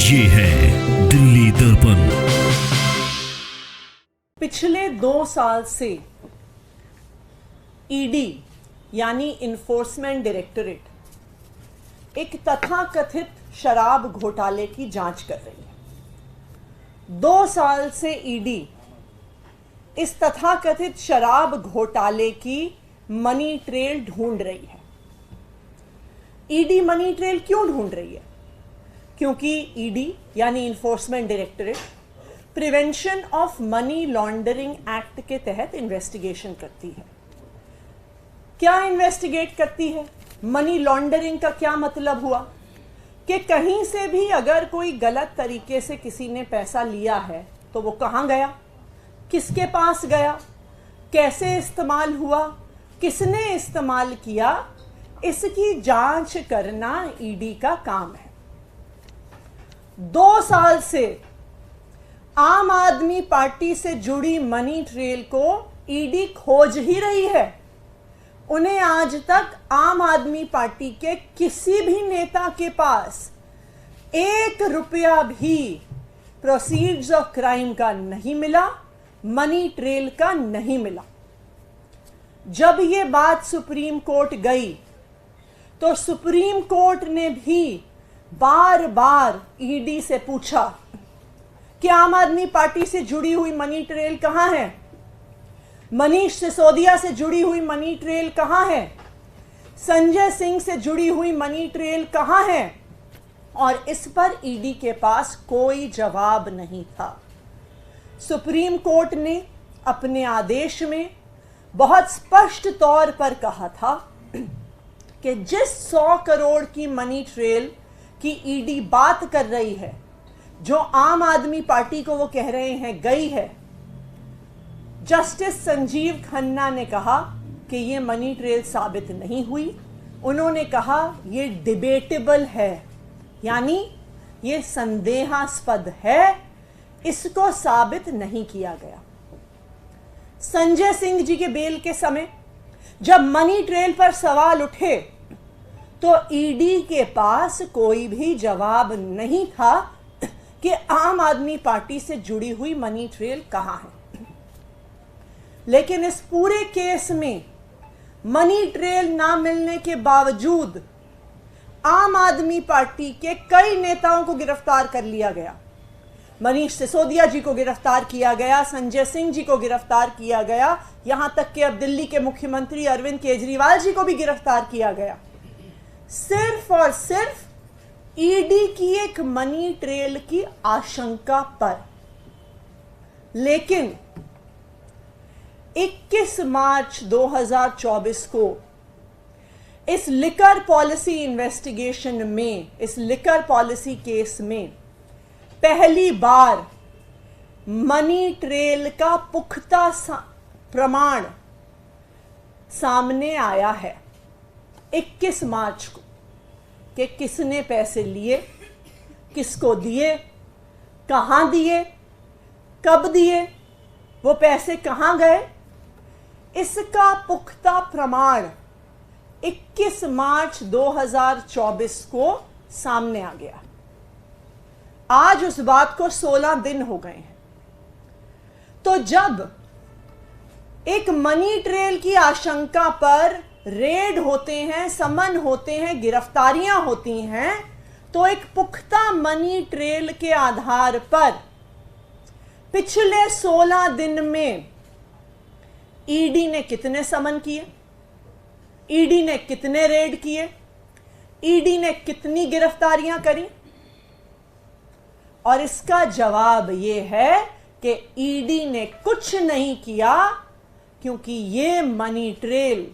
ये है दिल्ली दर्पण। पिछले 2 साल से ईडी यानी इन्फोर्समेंट डायरेक्टरेट एक तथाकथित शराब घोटाले की जांच कर रही है। 2 साल से ईडी इस तथाकथित शराब घोटाले की मनी ट्रेल ढूंढ रही है। ईडी मनी ट्रेल क्यों ढूंढ रही है? क्योंकि ईडी यानी enforcement directorate prevention of money laundering act के तहत इन्वेस्टिगेशन करती है। क्या इन्वेस्टिगेट करती है? मनी लॉन्ड्रिंग का क्या मतलब हुआ कि कहीं से भी अगर कोई गलत तरीके से किसी ने पैसा लिया है तो वो कहाँ गया, किसके पास गया, कैसे इस्तेमाल हुआ, किसने इस्तेमाल किया, इसकी जांच करना ईडी का काम है। 2 साल से आम आदमी पार्टी से जुड़ी मनी ट्रेल को ईडी खोज ही रही है। उन्हें आज तक आम आदमी पार्टी के किसी भी नेता के पास 1 रुपया भी प्रोसीड्स ऑफ क्राइम का नहीं मिला, मनी ट्रेल का नहीं मिला। जब ये बात सुप्रीम कोर्ट गई तो सुप्रीम कोर्ट ने भी बार बार ईडी से पूछा कि आम आदमी पार्टी से जुड़ी हुई मनी ट्रेल कहां है, मनीष सिसोदिया से जुड़ी हुई मनी ट्रेल कहां है, संजय सिंह से जुड़ी हुई मनी ट्रेल कहां है, और इस पर ईडी के पास कोई जवाब नहीं था। सुप्रीम कोर्ट ने अपने आदेश में बहुत स्पष्ट तौर पर कहा था कि जिस 100 करोड़ की मनी ट्रेल की ईडी बात कर रही है, जो आम आदमी पार्टी को वो कह रहे हैं गई है, जस्टिस संजीव खन्ना ने कहा कि ये मनी ट्रेल साबित नहीं हुई। उन्होंने कहा ये डिबेटेबल है, यानी ये संदेहास्पद है, इसको साबित नहीं किया गया। संजय सिंह जी के बेल के समय जब मनी ट्रेल पर सवाल उठे तो ईडी के पास कोई भी जवाब नहीं था कि आम आदमी पार्टी से जुड़ी हुई मनी ट्रेल कहां है। लेकिन इस पूरे केस में मनी ट्रेल ना मिलने के बावजूद आम आदमी पार्टी के कई नेताओं को गिरफ्तार कर लिया गया। मनीष सिसोदिया जी को गिरफ्तार किया गया, संजय सिंह जी को गिरफ्तार किया गया, यहां तक कि अब दिल्ली के मुख्यमंत्री अरविंद केजरीवाल जी को भी गिरफ्तार किया गया, सिर्फ और सिर्फ ईडी की एक मनी ट्रेल की आशंका पर। लेकिन 21 मार्च 2024 को इस लिकर पॉलिसी इन्वेस्टिगेशन में, इस लिकर पॉलिसी केस में पहली बार मनी ट्रेल का पुख्ता प्रमाण सामने आया है 21 मार्च को कि किसने पैसे लिए, किसको दिए, कहां दिए, कब दिए, वो पैसे कहां गए, इसका पुख्ता प्रमाण 21 मार्च 2024 को सामने आ गया। आज उस बात को 16 दिन हो गए हैं। तो जब एक मनी ट्रेल की आशंका पर रेड होते हैं, समन होते हैं, गिरफ्तारियां होती हैं, तो एक पुख्ता मनी ट्रेल के आधार पर पिछले 16 दिन में ईडी ने कितने समन किए, ईडी ने कितने रेड किए, ईडी ने कितनी गिरफ्तारियां करी? और इसका जवाब यह है कि ईडी ने कुछ नहीं किया, क्योंकि ये मनी ट्रेल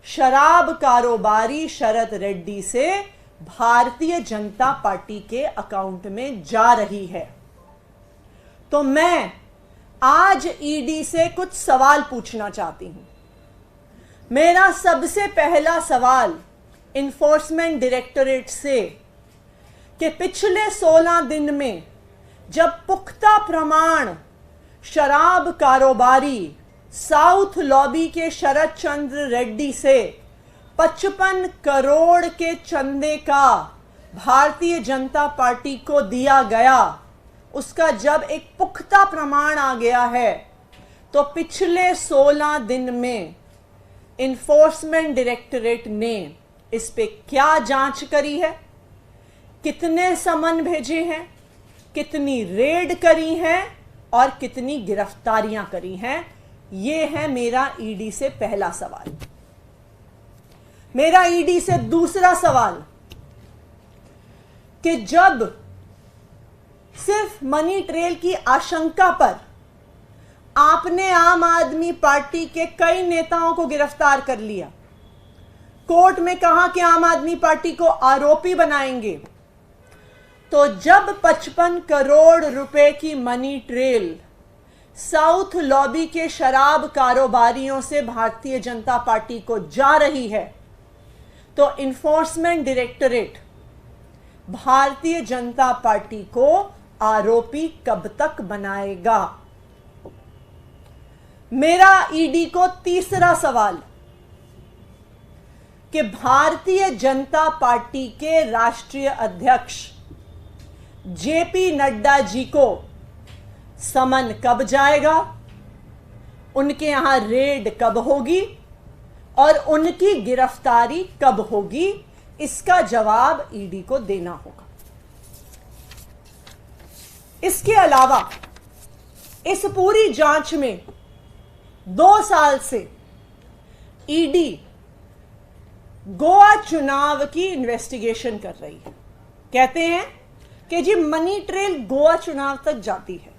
शराब कारोबारी शरद रेड्डी से भारतीय जनता पार्टी के अकाउंट में जा रही है। तो मैं आज ईडी से कुछ सवाल पूछना चाहती हूं। मेरा सबसे पहला सवाल इन्फोर्समेंट डायरेक्टरेट से कि पिछले 16 दिन में जब पुख्ता प्रमाण शराब कारोबारी साउथ लॉबी के शरद चंद्र रेड्डी से 55 करोड़ के चंदे का भारतीय जनता पार्टी को दिया गया, उसका जब एक पुख्ता प्रमाण आ गया है, तो पिछले 16 दिन में इन्फोर्समेंट डायरेक्टरेट ने इस पे क्या जांच करी है, कितने समन भेजे हैं, कितनी रेड करी हैं और कितनी गिरफ्तारियां करी हैं। ये है मेरा ईडी से पहला सवाल। मेरा ईडी से दूसरा सवाल कि जब सिर्फ मनी ट्रेल की आशंका पर आपने आम आदमी पार्टी के कई नेताओं को गिरफ्तार कर लिया, कोर्ट में कहा कि आम आदमी पार्टी को आरोपी बनाएंगे, तो जब 55 करोड़ रुपए की मनी ट्रेल साउथ लॉबी के शराब कारोबारियों से भारतीय जनता पार्टी को जा रही है, तो enforcement directorate Bharatiya Janata party को आरोपी कब तक बनाएगा? मेरा ईडी को तीसरा सवाल कि भारतीय जनता पार्टी के राष्ट्रीय अध्यक्ष जेपी नड्डा जी को समन कब जाएगा, उनके यहां रेड कब होगी और उनकी गिरफ्तारी कब होगी? इसका जवाब ईडी को देना होगा। इसके अलावा इस पूरी जांच में 2 साल से ईडी गोवा चुनाव की इन्वेस्टिगेशन कर रही है। कहते हैं कि जी मनी ट्रेल गोवा चुनाव तक जाती है,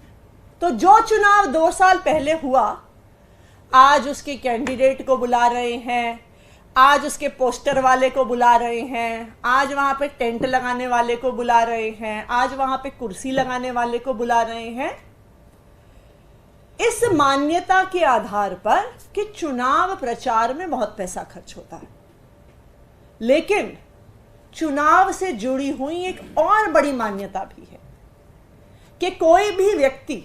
तो जो चुनाव 2 साल पहले हुआ, आज उसके कैंडिडेट को बुला रहे हैं, आज उसके पोस्टर वाले को बुला रहे हैं, आज वहां पे टेंट लगाने वाले को बुला रहे हैं, आज वहां पे कुर्सी लगाने वाले को बुला रहे हैं, इस मान्यता के आधार पर कि चुनाव प्रचार में बहुत पैसा खर्च होता है। लेकिन चुनाव से जुड़ी हुई एक और बड़ी मान्यता भी है कि कोई भी व्यक्ति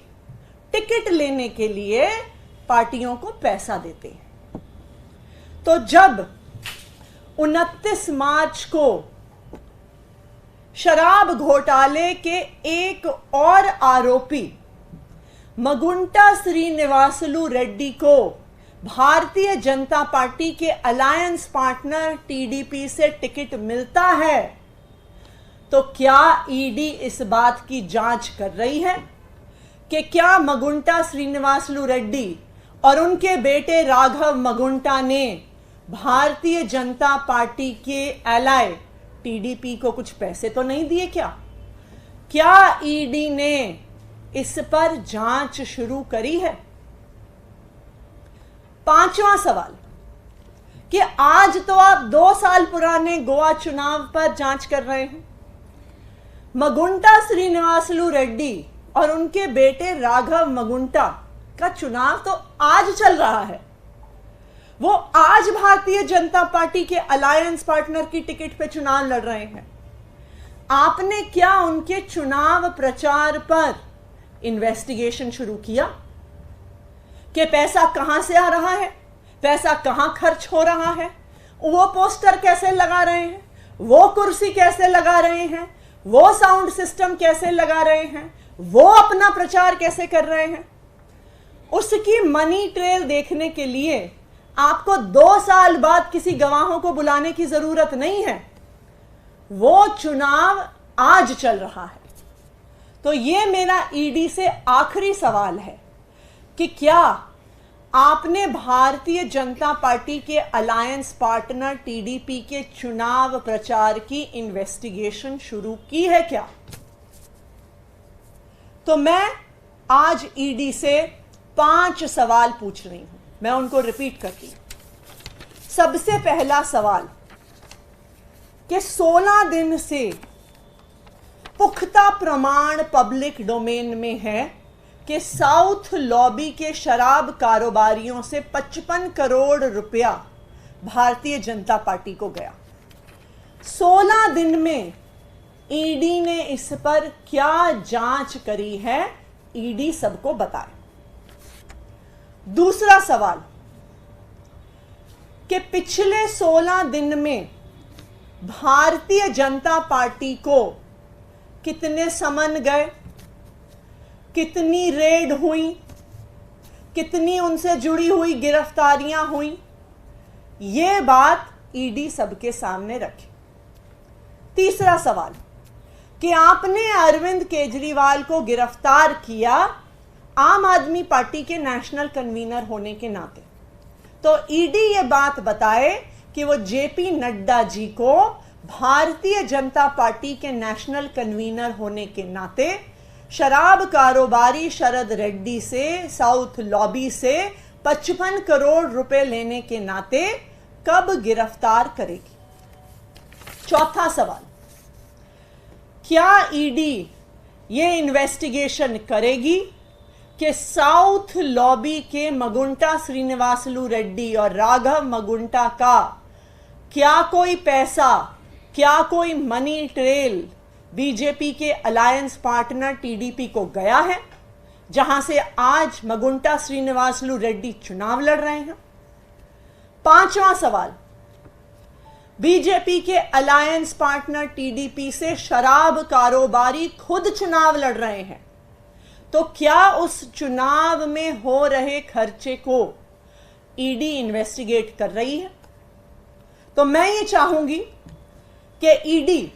टिकट लेने के लिए पार्टियों को पैसा देते हैं। तो जब 29 मार्च को शराब घोटाले के एक और आरोपी मगुंटा श्रीनिवासलू रेड्डी को भारतीय जनता पार्टी के अलायंस पार्टनर टीडीपी से टिकट मिलता है, तो क्या ईडी इस बात की जांच कर रही है कि क्या मगुंटा श्रीनिवासलू रेड्डी और उनके बेटे राघव मगुंटा ने भारतीय जनता पार्टी के एलाय टीडीपी को कुछ पैसे तो नहीं दिए? क्या ईडी ने इस पर जांच शुरू करी है? 5वां सवाल कि आज तो आप 2 साल पुराने गोवा चुनाव पर जांच कर रहे हैं। मगुंटा श्रीनिवासलू रेड्डी और उनके बेटे राघव मगुंटा का चुनाव तो आज चल रहा है। वो आज भारतीय जनता पार्टी के अलायंस पार्टनर की टिकट पे चुनाव लड़ रहे हैं। आपने क्या उनके चुनाव प्रचार पर इन्वेस्टिगेशन शुरू किया कि पैसा कहां से आ रहा है, पैसा कहां खर्च हो रहा है, वो पोस्टर कैसे लगा रहे हैं, वो कुर्सी कैसे लगा रहे हैं, वो साउंड सिस्टम कैसे लगा रहे हैं, वो अपना प्रचार कैसे कर रहे हैं? उसकी मनी ट्रेल देखने के लिए आपको 2 साल बाद किसी गवाहों को बुलाने की जरूरत नहीं है। वो चुनाव आज चल रहा है। तो ये मेरा ईडी से आखिरी सवाल है कि क्या आपने भारतीय जनता पार्टी के अलायंस पार्टनर टीडीपी के चुनाव प्रचार की इन्वेस्टिगेशन शुरू की है क्या? तो मैं आज ईडी से 5 सवाल पूछ रही हूं, मैं उनको रिपीट करती हूं। सबसे पहला सवाल कि 16 दिन से पुख्ता प्रमाण पब्लिक डोमेन में है कि साउथ लॉबी के शराब कारोबारियों से 55 करोड़ रुपया भारतीय जनता पार्टी को गया। 16 दिन में ईडी ने इस पर क्या जांच करी है, ईडी सबको बताए। दूसरा सवाल कि पिछले 16 दिन में भारतीय जनता पार्टी को कितने समन गए, कितनी रेड हुई, कितनी उनसे जुड़ी हुई गिरफ्तारियां हुई, ये बात ईडी सबके सामने रखी। तीसरा सवाल कि आपने अरविंद केजरीवाल को गिरफ्तार किया आम आदमी पार्टी के नेशनल कन्वीनर होने के नाते, तो ईडी ये बात बताए कि वो जेपी नड्डा जी को भारतीय जनता पार्टी के नेशनल कन्वीनर होने के नाते शराब कारोबारी शरद रेड्डी से साउथ लॉबी से 55 करोड़ रुपए लेने के नाते कब गिरफ्तार करेगी। चौथा सवाल, क्या ईडी ये इन्वेस्टिगेशन करेगी कि साउथ लॉबी के मगुंटा श्रीनिवासलू रेड्डी और राघव मगुंटा का क्या कोई पैसा, क्या कोई मनी ट्रेल बीजेपी के अलायंस पार्टनर टीडीपी को गया है, जहां से आज मगुंटा श्रीनिवासलू रेड्डी चुनाव लड़ रहे हैं। पांचवा सवाल, बीजेपी के अलायंस पार्टनर टीडीपी से शराब कारोबारी खुद चुनाव लड़ रहे हैं, तो क्या उस चुनाव में हो रहे खर्चे को ईडी इन्वेस्टिगेट कर रही है। तो मैं ये चाहूंगी कि ईडी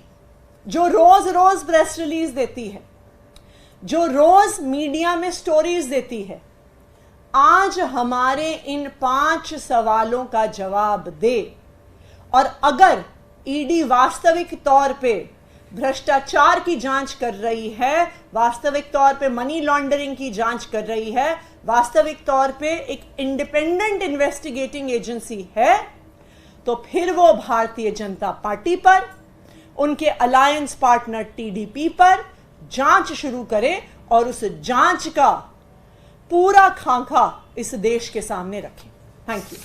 जो रोज रोज प्रेस रिलीज देती है, जो रोज मीडिया में स्टोरीज देती है, आज हमारे इन 5 सवालों का जवाब दे। और अगर ईडी वास्तविक तौर पे भ्रष्टाचार की जांच कर रही है, वास्तविक तौर पे मनी लॉन्ड्रिंग की जांच कर रही है, वास्तविक तौर पे एक इंडिपेंडेंट इन्वेस्टिगेटिंग एजेंसी है, तो फिर वो भारतीय जनता पार्टी पर, उनके अलायंस पार्टनर टीडीपी पर जांच शुरू करे और उस जांच का पूरा खाका इस देश के सामने रखे। Thank you.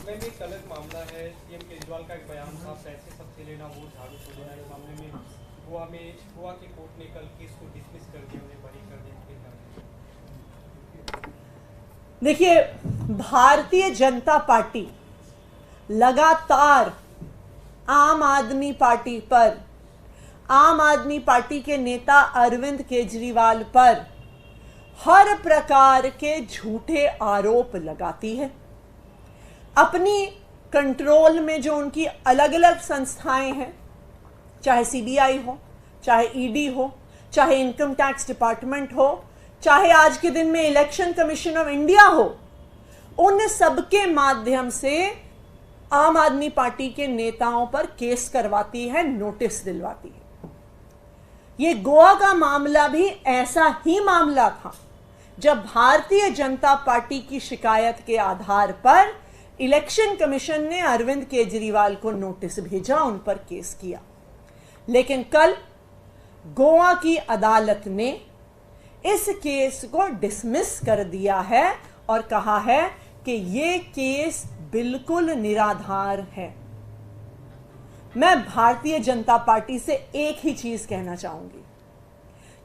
में एक अलग मामला है, सीएम केजरीवाल का एक बयान था, पैसे सबसे लेना वो झाड़ू से लेना। इस मामले में गोवा के कोर्ट ने कल केस को डिसमिस कर दिया, उन्हें बरी कर दिया। देखिए, भारतीय जनता पार्टी लगातार आम आदमी पार्टी पर, आम आदमी पार्टी के नेता अरविंद केजरीवाल पर हर प्रकार के झूठे आरोप लगाती है। अपनी कंट्रोल में जो उनकी अलग अलग संस्थाएं हैं, चाहे सीबीआई हो, चाहे ईडी हो, चाहे इनकम टैक्स डिपार्टमेंट हो, चाहे आज के दिन में इलेक्शन कमीशन ऑफ इंडिया हो, उन सबके माध्यम से आम आदमी पार्टी के नेताओं पर केस करवाती है, नोटिस दिलवाती है। ये गोवा का मामला भी ऐसा ही मामला था, जब भारतीय जनता पार्टी की शिकायत के आधार पर इलेक्शन कमीशन ने अरविंद केजरीवाल को नोटिस भेजा, उन पर केस किया। लेकिन कल गोवा की अदालत ने इस केस को डिसमिस कर दिया है और कहा है कि ये केस बिल्कुल निराधार है। मैं भारतीय जनता पार्टी से एक ही चीज कहना चाहूंगी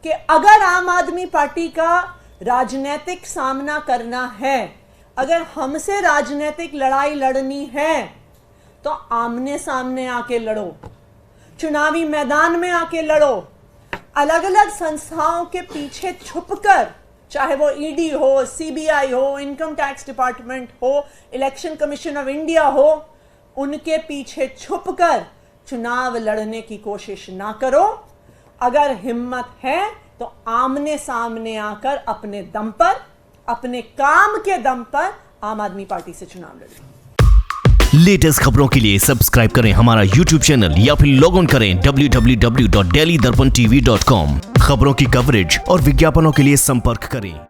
कि अगर आम आदमी पार्टी का राजनीतिक सामना करना है, अगर हमसे राजनीतिक लड़ाई लड़नी है, तो आमने सामने आके लड़ो, चुनावी मैदान में आके लड़ो। अलग अलग संस्थाओं के पीछे छुपकर, चाहे वो ईडी हो, सीबीआई हो, इनकम टैक्स डिपार्टमेंट हो, इलेक्शन कमीशन ऑफ इंडिया हो, उनके पीछे छुपकर चुनाव लड़ने की कोशिश ना करो। अगर हिम्मत है तो आमने सामने आकर अपने दम पर, अपने काम के दम पर आम आदमी पार्टी से चुनाव लड़ें। लेटेस्ट खबरों के लिए सब्सक्राइब करें हमारा YouTube चैनल या फिर लॉग ऑन करें www.delhidarpantv.com। खबरों की कवरेज और विज्ञापनों के लिए संपर्क करें।